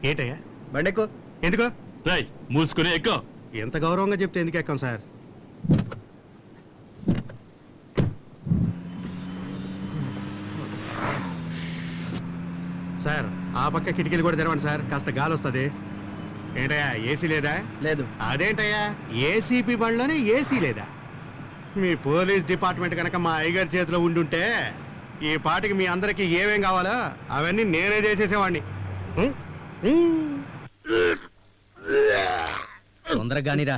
ఏంటయ్యా? బండెక్కు. ఎందుకు? రై మూసుకుని ఎక్కువ. ఎంత గౌరవంగా చెప్తే ఎందుకు ఎక్కాం సార్? సార్ ఆ పక్క కిటికీలు కూడా తెరవండి సార్, కాస్త గాలి వస్తుంది. ఏంటయ్యా ఏసీ లేదా? లేదు. అదేంటయ్యా ఏసీపీ బండ్లోనే ఏసీ లేదా? మీ పోలీస్ డిపార్ట్మెంట్ కనుక మా అయ్యగారి చేతిలో ఉండుంటే ఈ పాటికి మీ అందరికి ఏమేం కావాలో అవన్నీ నేనే చేసేసేవాడిని. తొందరగానిరా.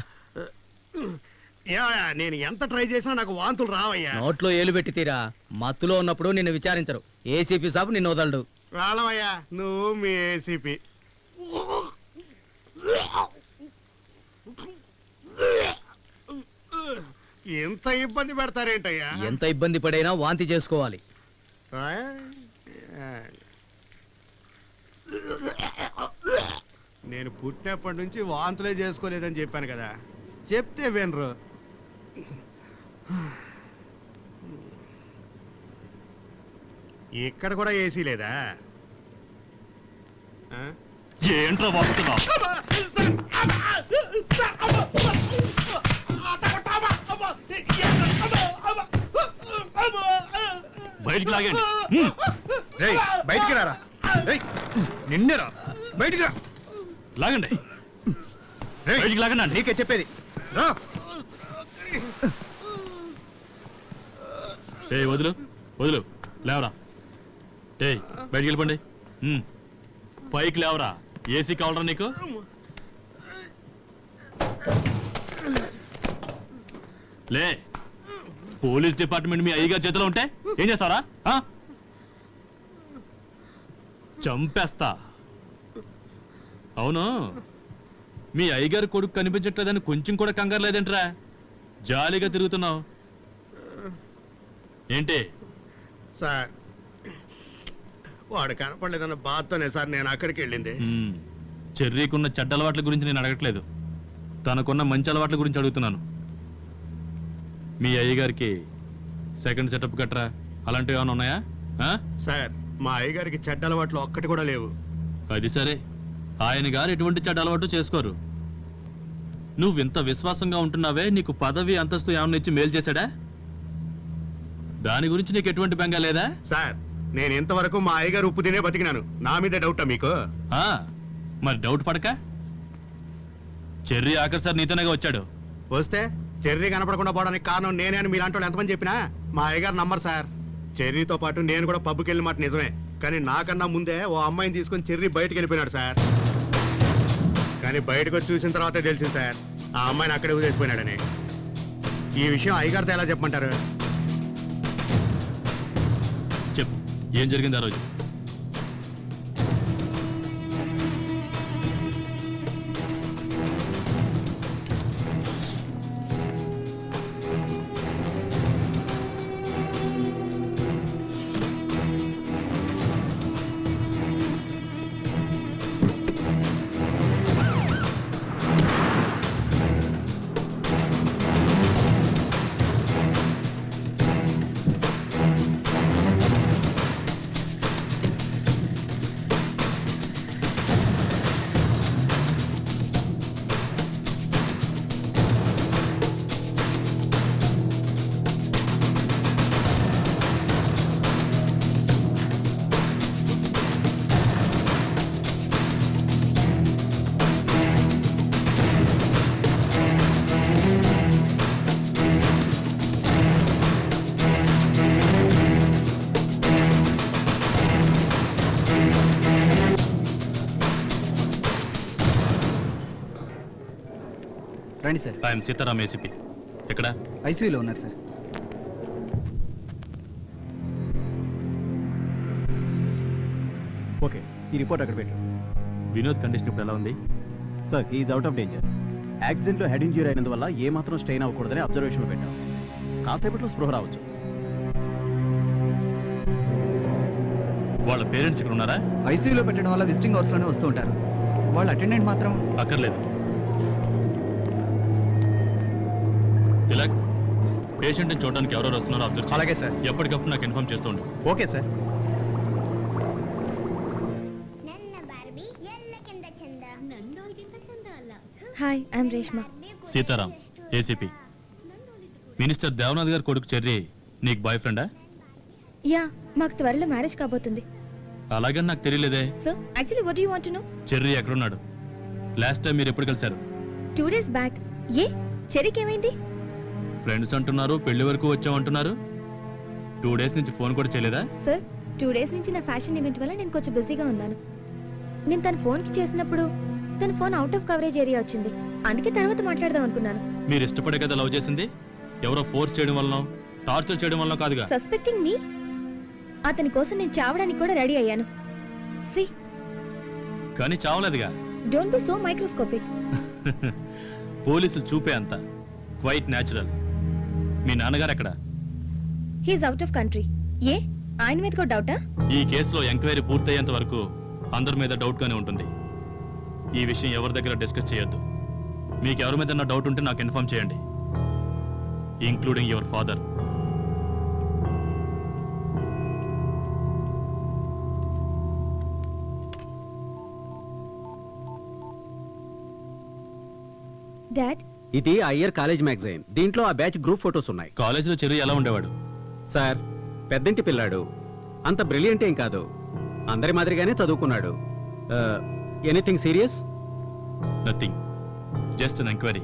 నేను ఎంత ట్రై చేసినా నాకు వాంతులు రావయ్యా. నోట్లో ఏలు పెట్టి తీరా. మత్తులో ఉన్నప్పుడు నిన్ను విచారించరు. ఏసీపీ సాబ్ నిన్ను వదలడు. రాలవయ్యా నువ్వు మీ ఏసీపీ. ఎంత ఇబ్బంది పెడతారేంటయ్యా? ఎంత ఇబ్బంది పడైనా వాంతి చేసుకోవాలి. నేను పుట్టినప్పటి నుంచి వాంతులే చేసుకోలేదని చెప్పాను కదా, చెప్తే వినరు. ఇక్కడ కూడా ఏసీ లేదా? ఏంట్రా వాడుతున్నావు? బయటికి లాగండి. బయటికి రారా. నిన్నేరా బయటికి రా. లాగండి. బయటికి లాగండి. నీకే చెప్పేది. వదులు వదులు. లేవరా. బయటికి వెళ్ళిపోండి. పైకి లేవరా. ఏసీ కావాలరా నీకు? లే. పోలీస్ డిపార్ట్మెంట్ మీ అయ్యగారి చేతిలో ఉంటే ఏం చేస్తారా? చంపేస్తా. అవును, మీ అయ్యగారి కొడుకు కనిపించట్లేదని కొంచెం కూడా కంగారు లేదంటరా? జాలీగా తిరుగుతున్నావు ఏంటి? సార్ వాడు కనపడలేదన్న బాధతోనే సార్ నేను అక్కడికి వెళ్ళింది. చెర్రీకున్న చెడ్డ అలవాట్ల గురించి నేను అడగట్లేదు, తనకున్న మంచి అలవాట్ల గురించి అడుగుతున్నాను. మీ అయ్యగారికి సెకండ్ సెటప్ గట్రా అలాంటివి ఏమైనా ఉన్నాయా? సార్ మా అయ్యగారికి చెడ్డ అలవాట్లు ఒక్కటి కూడా లేవు. అది సరే, ఆయన గారు ఎటువంటి చెడ్డ అలవాటు చేసుకోరు. నువ్వు ఇంత విశ్వాసంగా ఉంటున్నావే, నీకు పదవి అంతస్తు ఏమన్నా ఇచ్చి మేలు చేశాడా? దాని గురించి నీకు ఎటువంటి బెంగ లేదా? సార్ నేను ఇంతవరకు మా అయ్యగారు ఉప్పు తినే బతికినాను. నా మీద డౌటా మీకు? మరి డౌట్ పడక. చెర్రీ ఆఖరి సార్ నీతోనే వచ్చాడు. వస్తే చెర్రీ కనపడకుండా పోవడానికి కారణం నేనే అని మీలాంటి వాళ్ళు ఎంతమంది చెప్పినా మా అయ్యగారు నమ్మరు సార్. చెర్రీతో పాటు నేను కూడా పబ్కి వెళ్ళిన మాట నిజమే, కానీ నాకన్నా ముందే ఓ అమ్మాయిని తీసుకుని చెర్రీ బయటకు వెళ్ళిపోయినాడు సార్. కానీ బయటకు వచ్చి చూసిన తర్వాతే తెలిసింది సార్ ఆ అమ్మాయిని అక్కడే వదిలేసిపోయినాడని. ఈ విషయం అయ్యగారితో ఎలా చెప్పమంటారు? చెప్పు, ఏం జరిగింది ఆ రోజు? రండి సార్. I'm Sitaram, ACP. ఎక్కడ? ఐసీయూలో ఉన్నారు సార్. ఓకే, ఈ రిపోర్ట్ అక్కడ పెట్టు. వినోద్ కండిషన్ ఇప్పుడు ఎలా ఉంది? Sir, is out of danger. యాక్సిడెంట్లో హెడ్ ఇంజ్యూరీ అయినందువల్ల ఏ మాత్రం స్ట్రెయిన్ అవ్వకూడదని అబ్జర్వేషన్లో పెట్టాం. కాసేపట్లో స్పృహ రావచ్చు. వాళ్ళ పేరెంట్స్ ఇక్కడ ఉన్నారా? ఐసీయూలో పెట్టడం వల్ల విజిటింగ్ అవర్స్లోనే వస్తూ ఉంటారు. వాళ్ళ అటెండెంట్ మాత్రం అక్కర్లేదు. తిలక్, పేషెంట్ని చూడడానికి ఎవరెవరు వస్తున్నారో అబ్జర్వ్ చేయి. అలాగే సార్. ఎప్పటికప్పుడు నాకు ఇన్ఫార్మ్ చేస్తూ ఉండు. Okay sir. Hi I'm Reshma. Sitaram, ACP. Minister Devanath గారి కొడుకు చెర్రీ నీకు బాయ్ ఫ్రెండా? యా, మాకు త్వరలో మ్యారేజ్ కాబోతుంది. అలాగని నాకు తెలియలేదే. So actually what you want to know? Cherry ఎక్కడున్నాడు? లాస్ట్ టైం మీరు ఎప్పుడు కలిశారు? 2 days బ్యాక్. ఏ చెరికి ఏమైంది? ఫ్రెండ్స్ అంటున్నారు, పెళ్లి వరకు వచ్చామంటున్నారు. 2 days నుంచి ఫోన్ కూడా చేయలేదా? సార్ 2 days నుంచి నా ఫ్యాషన్ ఈవెంట్ వల్ల నేను కొంచెం బిజీగా ఉన్నాను. నేను తన ఫోన్కి చేసినప్పుడు తన phone out of coverage area వచ్చింది. అందుకే తర్వాత మాట్లాడదాం అనుకున్నాను. మీరు ఇష్టపడే కదా లవ్ చేసింది? ఎవరో ఫోర్స్ చేయడం వల్ల, టార్చర్ చేయడం వల్ల కాదుగా. Suspecting me? అతని కోసం నేను చావడానికి కూడా రెడీ అయ్యాను. సి, కానీ చావలేదుగా. Don't be so microscopic. పోలీసులు చూపే అంత క్వైట్ న్యాచురల్. మీ నాన్నగారు ఎక్కడ? He's out of country. ఏ ఆయన మీద కూడా డౌటా? ఈ కేసులో ఎంక్వైరీ పూర్తయ్యేంత వరకు అందరి మీద డౌట్ గానే ఉంటుంది. ఈ విషయం ఎవరి దగ్గర డిస్కస్ చేయొద్దు. మీకు ఎవరి మీద డౌట్ ఉంటే నాకు ఇన్ఫార్మ్ చేయండి, ఇంక్లూడింగ్ యువర్ ఫాదర్. డాడ్, ఇది ఆ ఇయర్ కాలేజ్ మ్యాగజైన్. దీంట్లో ఆ బ్యాచ్ గ్రూప్ ఫొటోస్ ఉన్నాయి. కాలేజీలో చెర్రీ ఎలా ఉండేవాడు? సార్, పెద్దంటి పిల్లాడు. అంత బ్రిలియంట్ ఏం కాదు. అందరి మాదిరిగానే చదువుకున్నాడు. Anything serious? Nothing, just an enquiry.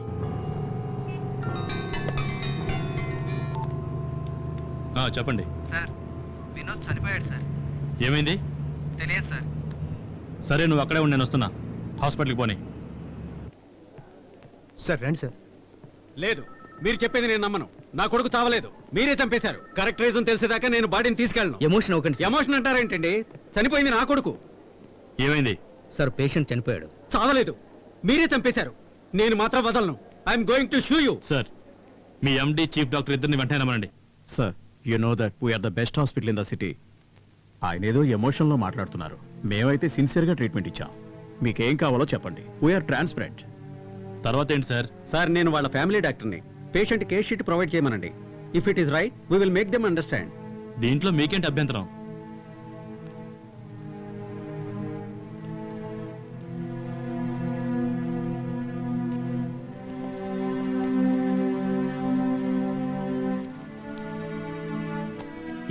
చెప్పండి సార్, వినోద్ చనిపోయాడు సార్. ఏమైంది? తెలియదు సార్. సరే, నువ్వు అక్కడే ఉండి నేను వస్తున్నా. హాస్పిటల్కి పోనీ. సార్ రండి సార్. లేదు, మీరు చెప్పేది నేను నమ్మను. నా కొడుకు చావలేదు, మీరే చంపేశారు. కరెక్ట్ రీజన్ తెలిసేదాకా నేను బాడీని తీసుకెళ్ళను. ఎమోషన్ అవ్వకండి. ఎమోషన్ అంటారేంటండి? చనిపోయింది నా కొడుకు. ఏమైంది? సార్, పేషెంట్ చనిపోయాడు. చావలేదు, మీరే చంపేశారు. నేను మాత్రం వదలను. I'm going to sue you. Sir, మీ ఎండి చీఫ్ డాక్టర్ ఇద్దరిని వెంటనే రమ్మనండి. Sir, you know that we're the best hospital in the city. ఆయన ఏదో ఎమోషన్లో మాట్లాడుతున్నారు. మేమైతే సిన్సియర్గా ట్రీట్మెంట్ ఇచ్చాం. మీకేం కావాలో చెప్పండి. We're transparent. తర్వాత ఏంటి సార్? సార్, నేను వాళ్ళ ఫ్యామిలీ డాక్టర్ని. పేషెంట్ కేస్ షీట్ ప్రొవైడ్ చేయమనండి. If it is right we will make them understand. దీంట్లో మీకేంటి అభ్యంతరం?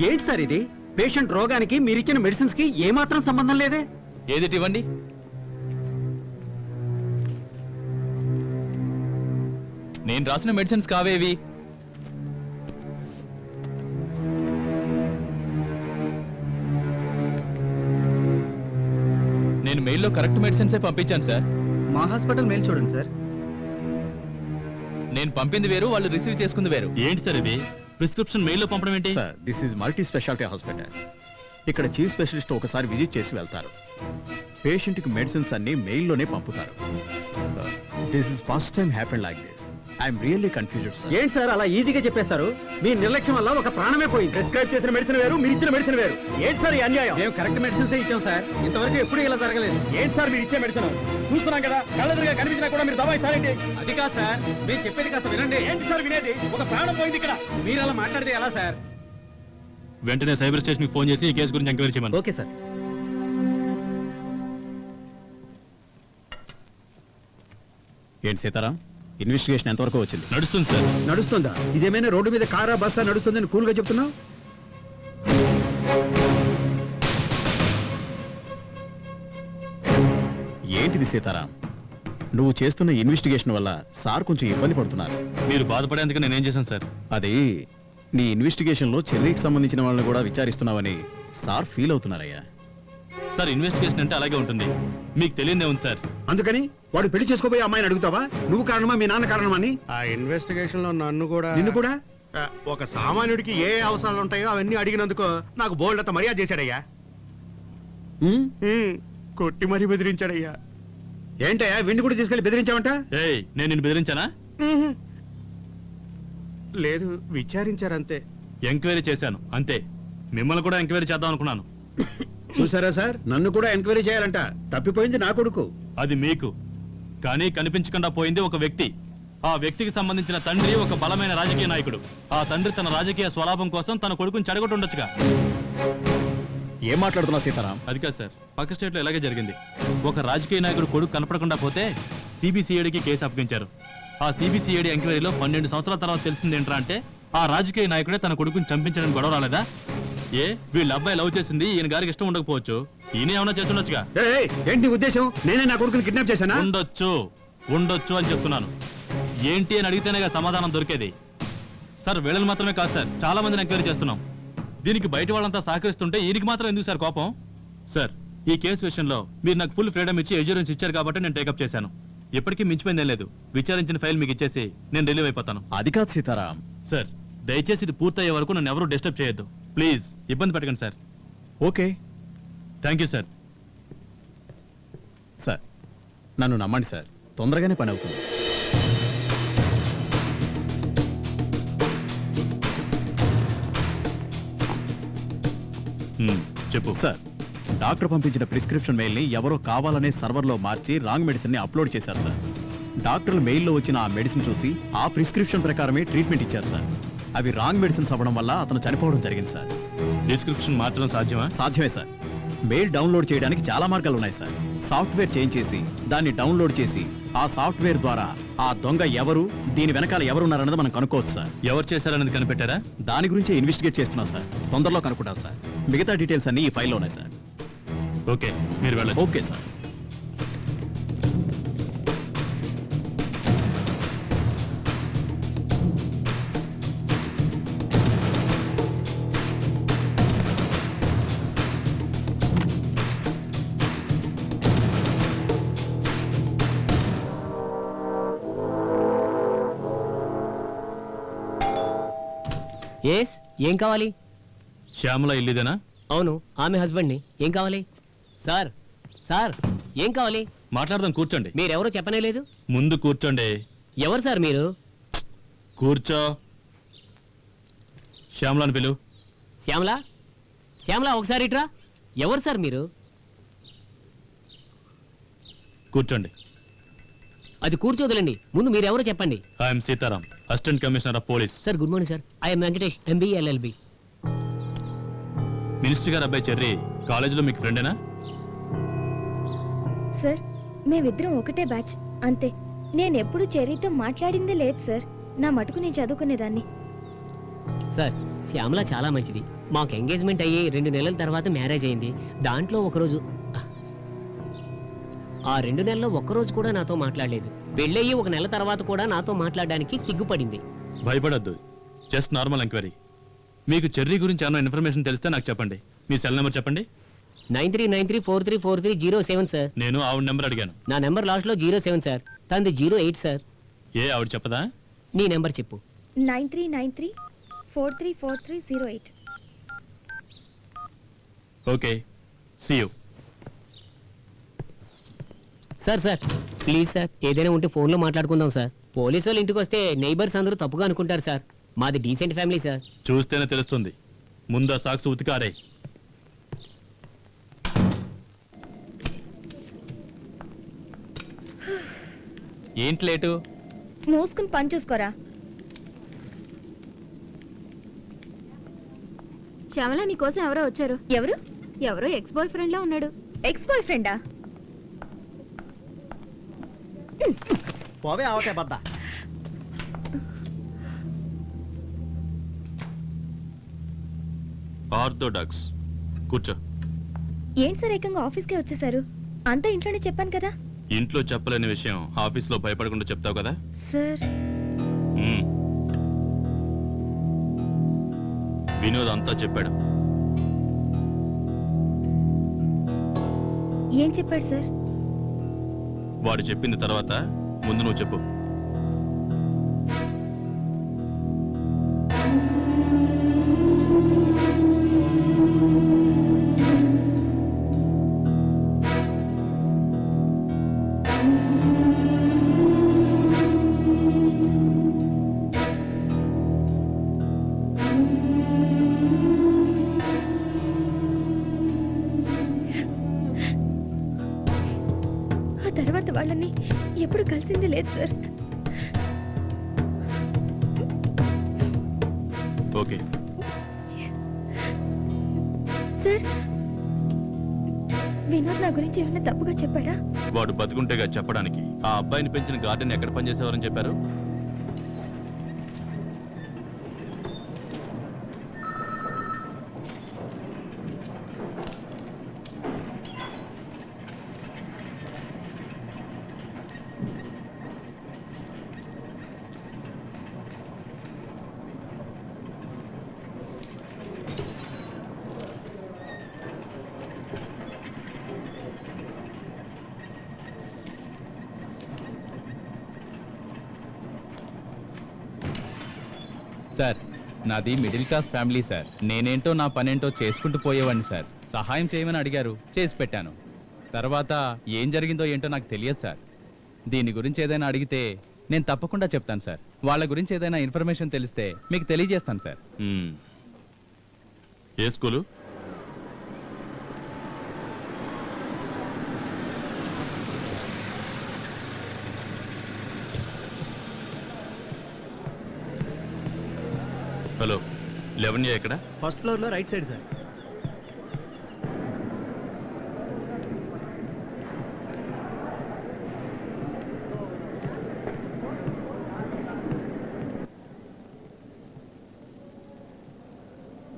ఏంటి సార్ ఇది? పేషెంట్ రోగానికి మీరిచ్చిన మెడిసిన్స్ కి ఏమాత్రం సంబంధం లేదే. ఏది ఇవ్వండి. నేను రాసిన మెడిసిన్స్ కావేవి. నేను మెయిల్లో కరెక్ట్ మెడిసిన్సే పంపించాను సార్. మా హాస్పిటల్ మెయిల్ చూడండి సార్. నేను పంపింది వేరు, వాళ్ళు రిసీవ్ చేసుకుంది వేరు. ఏంటి సార్ ఇది? ప్రిస్క్రిప్షన్ మెయిల్లో పంపడం ఏంటి? Sir, this is multi speciality hospital. ఇక్కడ చీఫ్ స్పెషలిస్ట్ ఒకసారి విజిట్ చేసి వెళ్తారు. పేషెంట్కి మెడిసిన్స్ అన్ని మెయిల్లోనే పంపుతారు. This is first time happen like this. I'm really confused sir. ఏంటి సార్ అలా ఈజీగా చెప్పేస్తారు? మీ నిర్లక్ష్యం వల్ల ఒక ప్రాణమే పోయింది. ప్రిస్క్రైబ్ చేసిన మెడిసిన్ వేరు, మీరు ఇచ్చిన మెడిసిన్ వేరు. ఏంటి సార్ ఈ అన్యాయం? మేము కరెక్ట్ మెడిసిన్స్ ఇచ్చాం సార్. ఇంతవరకు ఎప్పుడు ఇలా జరగలేదు. ఏంటి సార్ మీరు ఇచ్చే మెడిసిన్? చూస్తున్నాం కదా, కళ్ళెదురుగా కనిపించినా కూడా మీరు దబాయిస్తారేంటి? అది కాదు సార్, మీరు చెప్పేది కాస్త వినండి. ఏంటి సార్ వినేది? ఒక ప్రాణం పోయింది ఇక్కడ. మీరు అలా మాట్లాడితే ఎలా సార్? వెంటనే సైబర్ స్టేషన్కి ఫోన్ చేసి ఈ కేసు గురించి ఎంక్వైరీ చేయమని. Okay sir. ఏంటి సీతారాం, ఇన్వెస్టిగేషన్ ఎంతవరకు వచ్చింది? నడుస్తుంది సార్. నడుస్తుందా? ఇదేమైనా రోడ్డు మీద కారా బస్సా నడుస్తుందని కూల్గా చెప్తున్నావు? ఏంటిది సీతారాం? నువ్వు చేస్తున్న ఇన్వెస్టిగేషన్ వల్ల సార్ కొంచెం ఇబ్బంది పడుతున్నారు. మీరు బాధపడేందుకు నేనేం చేశాను సార్? అది నీ ఇన్వెస్టిగేషన్లో చెర్రీకి సంబంధించిన వాళ్ళని కూడా విచారిస్తున్నావని సార్ ఫీల్ అవుతున్నారయ్యా. సార్, ఇన్వెస్టిగేషన్ అంటే అలాగే ఉంటుంది. మీకు తెలియదే ఉంది సార్. అందుకని వాడు పెళ్లి చేసుకోబోయే అమ్మాయిని అడుగుతావా? నువ్వు కారణమా, మీ నాన్న కారణమా అని? ఆ ఇన్వెస్టిగేషన్ లో నిన్ను కూడా ఒక సామాన్యుడికి ఏ అవసరాలు ఉంటాయో అవన్నీ అడిగినందుకు నాకు బోల్డ్ అంత మర్యాద చేశాడయ్యా. కొట్టి మరీ బెదిరించాడయ్యా. ఏంటయ్యా, విండి కూడా తీసుకెళ్లి బెదిరించావంట? ఏయ్, నేను నిన్ను బెదిరించానా? లేదు, విచారించారంతే. ఎంక్వైరీ చేశాను అంతే. మిమ్మల్ని కూడా ఎంక్వైరీ చేద్దాం అనుకున్నాను. చూసారా సార్, నన్ను కూడా ఎంక్వైరీ చేయాలంట. తప్పిపోయింది నా కొడుకు. అది మీకు, కానీ కనిపించకుండా పోయింది ఒక వ్యక్తి. ఆ వ్యక్తికి సంబంధించిన తండ్రి ఒక బలమైన రాజకీయ నాయకుడు. ఆ తండ్రి తన రాజకీయ స్వలాభం కోసం తన కొడుకుని చెడగొట్టుండొచ్చుగా. ఏం మాట్లాడుతున్నావు సీతారాం? అది కాదు సార్, పక్క స్టేట్లో ఇలాగే జరిగింది. ఒక రాజకీయ నాయకుడు కొడుకు కనపడకుండా పోతే సిబిసిఐడికి కేసు అప్పగించారు. ఆ సిబిసిఐడి ఎంక్వైరీలో 12 సంవత్సరాల తర్వాత తెలిసింది ఏంట్రా అంటే ఆ రాజకీయ నాయకుడే తన కొడుకుని చంపించడానికి గొడవ రాలేదా? వీళ్ళ అబ్బాయి లవ్ చేసింది ఈయన గారికి ఇష్టం ఉండకపోవచ్చు, ఈయన ఏమన్నా చేస్తుండొచ్చుగా. ఏంటి నీ ఉద్దేశం? నేనే నా కొడుకుని కిడ్నాప్ చేశానా? ఉండొచ్చు అని చెప్తున్నాను. ఏంటి అని అడిగితేనేగా సమాధానం దొరికేది. సార్ వీళ్ళని మాత్రమే కాదు సార్, చాలా మందిని ఎంక్వైరీ చేస్తున్నాం. దీనికి బయట వాళ్ళంతా సహకరిస్తుంటే ఈయనకి మాత్రం ఎందుకు సార్ కోపం? సార్ ఈ కేసు విషయంలో మీరు నాకు ఫుల్ ఫ్రీడమ్ ఇచ్చి ఎజ్యూరెన్స్ ఇచ్చారు కాబట్టి నేను టేకప్ చేశాను. ఇప్పటికీ మించిపోయిందేం లేదు. విచారించిన ఫైల్ మీకు ఇచ్చేసి నేను రిలీవ్ అయిపోతాను. అది కాదు సీతారాం. సార్ దయచేసి ఇది పూర్తయ్యే వరకు నన్ను ఎవరూ డిస్టర్బ్ చేయొద్దు ప్లీజ్. ఇబ్బంది పెట్టకండి sir. Okay thank you sir. Sir నన్ను నమ్మండి సార్, తొందరగానే పని అవుతుంది. చెప్పు సార్, డాక్టర్ పంపించిన ప్రిస్క్రిప్షన్ మెయిల్ని ఎవరో కావాలనే సర్వర్లో మార్చి రాంగ్ మెడిసిన్ని అప్లోడ్ చేశారు సార్. డాక్టర్లు మెయిల్లో వచ్చిన ఆ మెడిసిన్ చూసి ఆ ప్రిస్క్రిప్షన్ ప్రకారమే ట్రీట్మెంట్ ఇచ్చారు సార్. అవి రాంగ్ మెడిసిన్స్ అవ్వడం వల్ల అతను చనిపోవడం జరిగింది సార్. డిస్క్రిప్షన్ మార్చడం సాధ్యమా? సాధ్యమే సార్. మెయిల్ డౌన్లోడ్ చేయడానికి చాలా మార్గాలు ఉన్నాయి సార్. సాఫ్ట్వేర్ చేంజ్ చేసి దాన్ని డౌన్లోడ్ చేసి ఆ సాఫ్ట్వేర్ ద్వారా ఆ దొంగ ఎవరు, దీని వెనకాల ఎవరున్నారన్నది మనం కనుక్కోవచ్చు సార్. ఎవరు చేశారన్నది కనిపెట్టారా? దాని గురించే ఇన్వెస్టిగేట్ చేస్తున్నాం సార్. తొందరలో కనుక్కుంటాం సార్. మిగతా డీటెయిల్స్ అన్ని ఈ ఫైల్లో ఉన్నాయి సార్. ఓకే మీరు వెళ్ళండి. Okay sir. ఎస్, ఏం కావాలి? శ్యామల ఇల్లుదేనా? అవును, ఆమె హస్బెండ్ని. ఏం కావాలి? సార్ సార్ ఏం కావాలి? మాట్లాడదాం, కూర్చోండి. మీరెవరో చెప్పనే లేదు. ముందు కూర్చోండి. ఎవరు సార్ మీరు? కూర్చో. శ్యామలని పిలు. శ్యామల, శ్యామల ఒకసారి ఇట్రా. ఎవరు సార్ మీరు? కూర్చోండి. అది కూర్చోదులండి, ముందు మీరెవరో చెప్పండి. I'm Sitaram, assistant commissioner of police. Sir good morning sir. I'm Venkatesh, MB LLB. Minister గారు అబ్బాయి చెర్రీ కాలేజీలో మీకు ఫ్రెండేనా? సార్ మేమిద్దరం ఒకటే బ్యాచ్ అంతే. నేను ఎప్పుడు చెర్రీతో మాట్లాడిందే లేదు సార్. నా మటుకు నేను చదువుకునేదాన్ని. సార్ శ్యామల చాలా మంచిది. మాకు ఎంగేజ్మెంట్ అయ్యి 2 నెలల తర్వాత మ్యారేజ్ అయింది. దాంట్లో ఒకరోజు, ఆ 2 నెలల్లో ఒక్కరోజు కూడా నాతో మాట్లాడలేదు. పెళ్ళయ్యి 1 నెల తర్వాత కూడా నాతో మాట్లాడడానికి సిగ్గుపడింది. భయపడొద్దు, జస్ట్ నార్మల్ ఎంక్వైరీ. మీకు చెర్రీ గురించి ఏమైనా ఇన్ఫర్మేషన్ తెలిస్తే నాకు చెప్పండి. మీ సెల్ నెంబర్ చెప్పండి. 9393434307 సార్. నేను ఆవిడ నెంబర్ అడిగాను. నా నెంబర్ లాస్ట్లో 07 సార్. తనది 08 సార్. ఆవిడ చెప్పదా? నీ నెంబర్ చెప్పు. 9393434308. Okay, see you. Sir sir please sir, ఏదైనా ఉంటే ఫోన్లో మాట్లాడుకుందాం సార్. పోలీసు వాళ్ళు ఇంటికి వస్తే నైబర్స్ అందరూ తప్పుగా అనుకుంటారు సార్. మాది డీసెంట్ ఫ్యామిలీ సార్. చూస్తేనే తెలుస్తుంది. ముందు ఆ సాక్స్ ఉతికారే. ఏంటి లేటు? మూసుకుని పని చూసుకోరా. శ్యామల నీకోసం ఎవరో వచ్చారు. ఎవరు? ఎవరో ఎక్స్ బాయ్ ఫ్రెండ్ లా ఉన్నాడు. ఎక్స్ బాయ్ ఫ్రెండా? పోవే ఆవటే బద్ద. ఆర్థోడాక్స్. కూర్చో. ఏంటి సార్ ఏకంగా ఆఫీస్కే వచ్చేసారు? అంతా ఇంట్లోనే చెప్పాను కదా. ఇంట్లో చెప్పలేని విషయం ఆఫీస్లో భయపడకుండా చెప్తావు కదా. సార్ వినోద్ అంతా చెప్పాడు. ఏం చెప్పాడు సార్? వాడు చెప్పింది తర్వాత ముందు నువ్వు చెప్పు. ఆ తర్వాత వాళ్ళని ఎప్పుడు కలిసింది లేదు సార్. ఓకే సార్ వినోద్ నా గురించి ఏమన్నా తప్పుగా చెప్పాడా? వాడు బతుకుంటేగా చెప్పడానికి. ఆ అబ్బాయిని పెంచిన గార్డెన్ ఎక్కడ పనిచేసేవారని చెప్పారు? సార్, నాది మిడిల్ క్లాస్ ఫ్యామిలీ సార్. నేనేంటో నా పనేంటో చేసుకుంటూ పోయేవాడిని సార్. సహాయం చేయమని అడిగారు, చేసి పెట్టాను. తర్వాత ఏం జరిగిందో ఏంటో నాకు తెలియదు సార్. దీని గురించి ఏదైనా అడిగితే నేను తప్పకుండా చెప్తాను సార్. వాళ్ళ గురించి ఏదైనా ఇన్ఫర్మేషన్ తెలిస్తే మీకు తెలియజేస్తాను సార్. ఏ స్కూలు? హలో, 11 ఎక్కడ? ఫస్ట్ ఫ్లోర్ లో రైట్ సైడ్ సార్.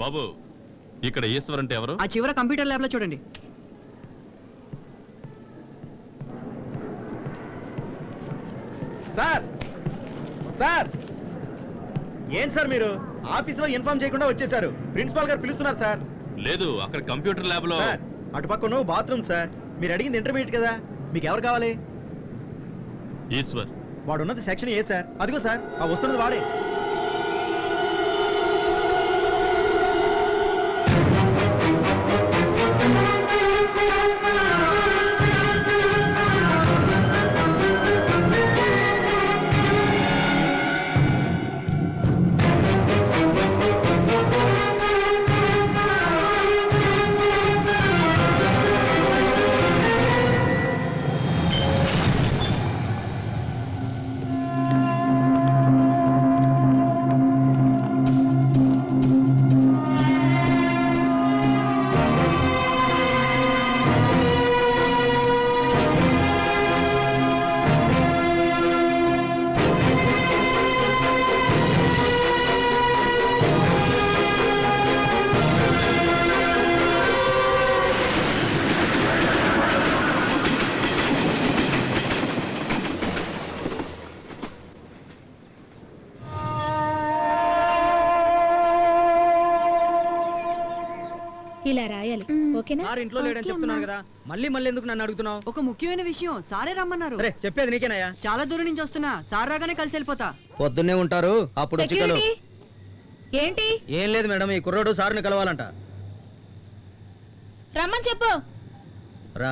బాబు, ఇక్కడ ఈశ్వర్ అంటే ఎవరు? ఆ చివర కంప్యూటర్ ల్యాబ్ లో చూడండి. సార్ సార్, ఏం సార్ మీరు ఆఫీస్ లో ఇన్ఫార్మ్ చేయకుండా వచ్చేసారు? ప్రిన్సిపాల్ గారు పిలుస్తున్నారు సార్. లేదు, అక్కడ కంప్యూటర్ ల్యాబ్ లో. సార్, అటుపక్కన బాత్రూమ్ సార్. మీరు అడిగింది ఇంటర్మీడియట్ కదా, మీకు ఎవరు కావాలి? ఈశ్వర్. వాడు ఉన్నది సెక్షన్ ఏ సార్. అదిగో సార్, ఆ వస్తున్నది వాడే. ఇలా రాయాలి, ఓకేనా? సార్ ఇంట్లో లేడని చెప్తున్నాను కదా, మళ్ళీ మళ్ళీ ఎందుకు నన్ను అడుగుతున్నావు? ఒక ముఖ్యమైన విషయం, సారే రమ్మన్నారు. అరే, చెప్పేది నీకేనయ్యా. చాలా దూరం నుంచి వస్తున్నా, సార్ రాగానే కలిసి వెళ్ళిపోతా. పొద్దున్నే ఉంటారు, అప్పుడు వచ్చి కలు. సెక్యూరిటీ ఏంటి? ఏం లేదు మేడం, ఈ కుర్రోడు సార్ని కలవాలంట. రమ్మని చెప్పు. రా.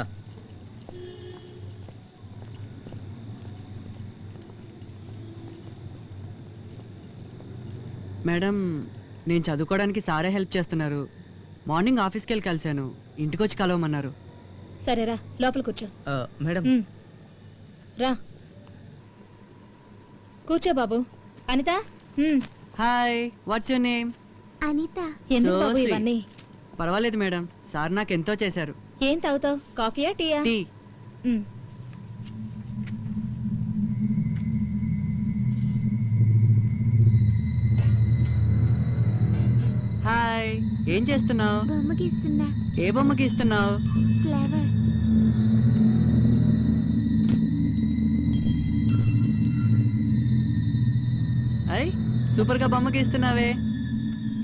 మేడం, నేను చదువుకోవడానికి సారే హెల్ప్ చేస్తున్నారు. మార్నింగ్ ఆఫీస్కి వెళ్ళి కలిశాను, ఇంటికి వచ్చి కలవమన్నారు. సరేరా, లోపల కూర్చో. మేడం, రా కూర్చో బాబు. Anitha. Hi, what's your name? Anitha. ఎందుకు So బాబు sweet. ఇవన్నీ? పర్వాలేదు మేడం, సార్ నాకు ఎంతో చేశారు. ఏం తాగుతావు, కాఫీయా టీయా? టీ. మ్. హాయ్, ఏం చేస్తున్నావు? బొమ్మ గీస్తున్నా. ఏ బొమ్మ గీస్తున్నావు? ఫ్లవర్. అయ్, సూపర్ గా బొమ్మ గీస్తున్నావే.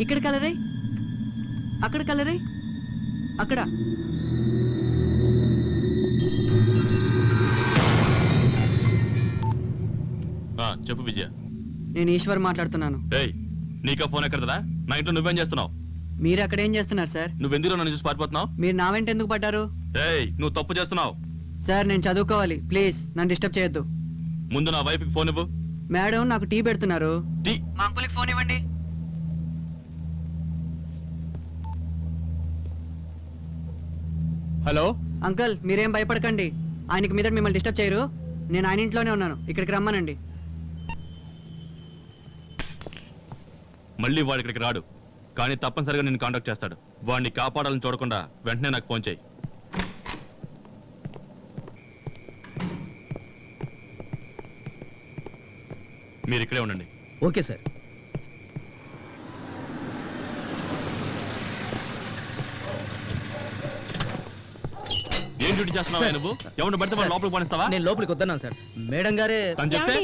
ఇక్కడ కలరై, అక్కడ కలరై, అక్కడ. చెప్పు విజయ. నేను ఈశ్వర్ మాట్లాడుతున్నాను. ఏయ్, నీకా ఫోన్ ఎక్కడదా? నా ఇంట్లో నువ్వేం చేస్తున్నావు? మీరు అక్కడ ఏం చేస్తున్నారు సార్? నువ్వెందులో నన్ను చూసి పారిపోతున్నావు? మీరు నా వెంట ఎందుకు పడ్డారు? ఏయ్, నువ్వు తప్పు చేస్తున్నావు. సార్, నేను చదువుకోవాలి, ప్లీజ్ నన్ను డిస్టర్బ్ చేయొద్దు. ముందు నా వైఫ్కి ఫోన్ ఇవ్వు. మేడం నాకు టీ పెడుతున్నారు. టీ? మా అంకుల్కి ఫోన్ ఇవ్వండి. హలో అంకుల్, మీరేం భయపడకండి, ఆయనకి మీద మిమ్మల్ని డిస్టర్బ్ చేయరు. నేను ఆయన ఇంట్లోనే ఉన్నాను, ఇక్కడికి రమ్మనండి. మళ్ళీ వాడు ఇక్కడికి రాడు, కానీ తప్పనిసరిగా నేను కాంటాక్ట్ చేస్తాడు. వాడిని కాపాడాలని చూడకుండా వెంటనే నాకు ఫోన్ చేయి. మీరు ఇక్కడే ఉండండి. Okay sir. ఏం డ్యూటీ చేస్తున్నావా నువ్వు? ఎవరిని పడితే వాళ్ళు లోపలికి పోనిస్తావా? నేను లోపలికి వద్దన్నాను సార్. మేడం గారే తను చెప్తే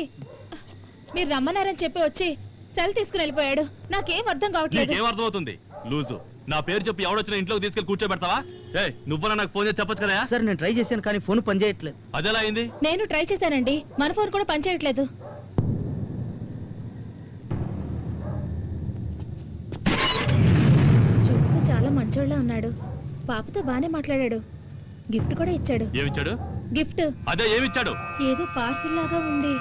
మీరు రమ్మన్నారని చెప్పి వచ్చి సెల్ తీసుకుని వెళ్ళిపోయాడు. నాకేం అర్థం కావట్లేదు. నీకేం అర్థం అవుతుంది? లూజు. నా పేరు చెప్పి ఎవడొచ్చినా ఇంట్లోకి తీసుకెళ్లి కూర్చోబెడతావా? నువ్వన్నా నాకు ఫోన్ చేసి చెప్పొచ్చు కదా. సార్ నేను ట్రై చేశాను కానీ ఫోన్ పనిచేయట్లేదు. అదెలా అయింది? నేను ట్రై చేశానండి, మన ఫోన్ కూడా పనిచేయట్లేదు. చూస్తే చాలా మంచోళ్ళ ఉన్నాడు. పాపతో బానే మాట్లాడాడు. గిఫ్ట్ కూడా ఇచ్చాడు. ఏమిచ్చాడు? గిఫ్ట్ అదే ఏమిచ్చాడు? ఏదో పార్సిల్ లాగా ఉంది.